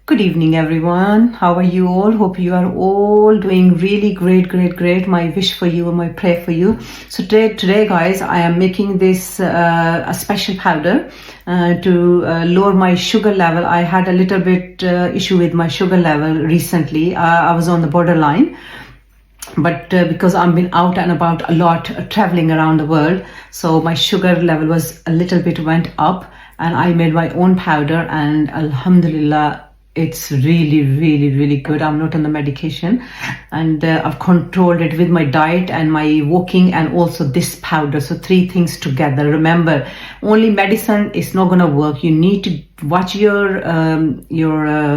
Good evening, everyone. How are you all? Hope you are all doing really great. My wish for you and my prayer for you. So today, guys, I am making this a special powder to lower my sugar level. I had a little bit issue with my sugar level recently. I was on the borderline. But because I've been out and about a lot, traveling around the world, so my sugar level was a little bit went up, and I made my own powder, and Alhamdulillah, it's really good. I'm not on the medication, and I've controlled it with my diet and my walking and also this powder. So three things together. Remember, only medicine is not gonna work. You need to watch your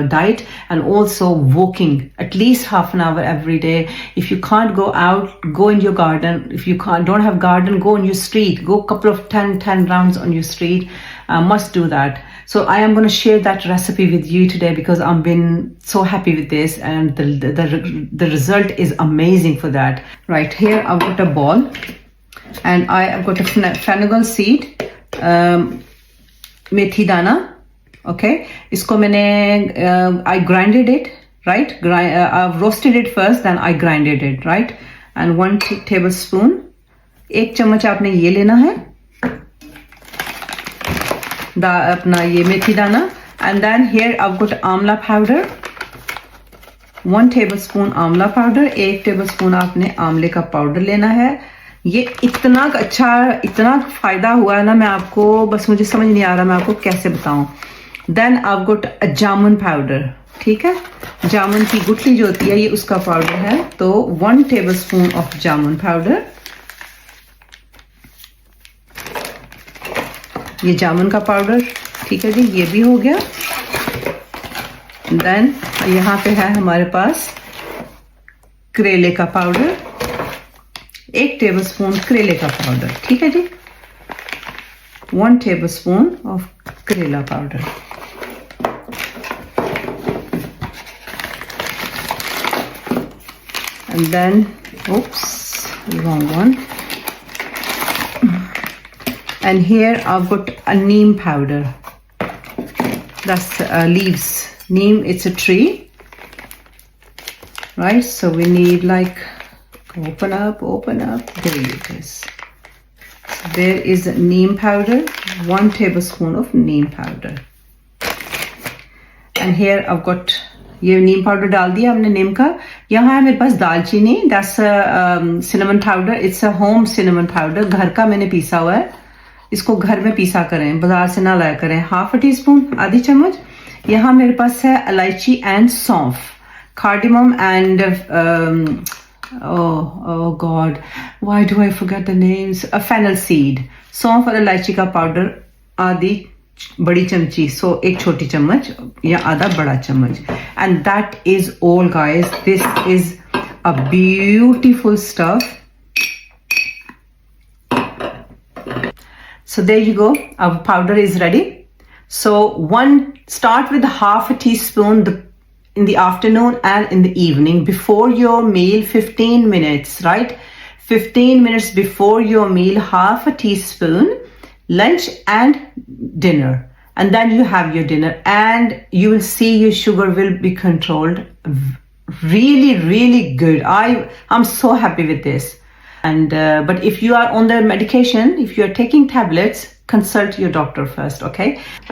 diet and also walking at least half an hour every day. If you can't go out, go in your garden. If you don't have garden, go on your street. Go a couple of 10 rounds on your street. Must do that. So I am going to share that recipe with you today because I've been so happy with this, and the result is amazing for that. Right here I've got a ball, and I've got a fennel seed, methi dana. Okay, isko maine I grinded it, right? I've roasted it first, then I grinded it, right? And 1 tablespoon, 1 चम्मच आपने ये लेना है अपना ये मेथी दाना. And then here I've got amla powder, 1 tablespoon amla powder. 1 tablespoon आपने आंवले का पाउडर लेना है. ये इतना अच्छा, इतना फायदा हुआ है ना, मैं आपको बस मुझे समझ नहीं आ रहा मैं आपको कैसे बताऊं. Then I've got a jamun powder. ठीक है, जामुन की गुठली जो होती है ये उसका पाउडर है. तो 1 tablespoon ऑफ जामुन पाउडर. ये जामुन का पाउडर, ठीक है जी, ये भी हो गया. देन यहाँ पे है हमारे पास करेले का पाउडर, 1 टेबलस्पून करेले का पाउडर. ठीक है जी, 1 tablespoon of karela powder. And then wrong one. And here I've got a neem powder. That's leaves. Neem, it's a tree, right? So we need like, open up. There it is. So there is neem powder, 1 tablespoon of neem powder. And here I've got, ये नीम powder डाल दिया हमने नीम का. यहाँ है मेरे पास दालचीनी, that's cinnamon powder. It's a home cinnamon powder. घर का मैंने पीसा हुआ है. इसको घर में पीसा करें, बाजार से ना लाया करें. 1/2 टीस्पून, आधी चम्मच. यहाँ मेरे पास है इलायची एंड सौंफ, cardamom and oh god, why do I forget the names? A fennel seed. सौंफ और इलायची का पाउडर आधी बड़ी चमची, सो 1 छोटी चम्मच या आधा बड़ा चम्मच. And that is all guys. This is a beautiful stuff. So there you go, our powder is ready. So start with 1/2 teaspoon in the afternoon and in the evening before your meal, 15 minutes, right? 15 minutes before your meal, 1/2 teaspoon, lunch and dinner. And then you have your dinner and you will see your sugar will be controlled. Really good. I'm so happy with this. And but if you are on the medication, if you are taking tablets, consult your doctor first, okay?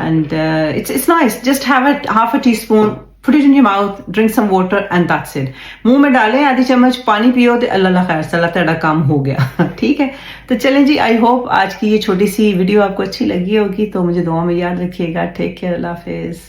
And it's nice. Just have 1/2 teaspoon, put it in your mouth, drink some water, and that's it. मुंह में डालें, आधी चम्मच पानी पियो तो अल्लाह खैर सलाह, तेरा काम हो गया. ठीक है, तो चलें जी. आई होप आज की ये छोटी सी वीडियो आपको अच्छी लगी होगी. तो मुझे दुआ में याद रखिएगा. टेक केयर, अल्लाह हाफिज.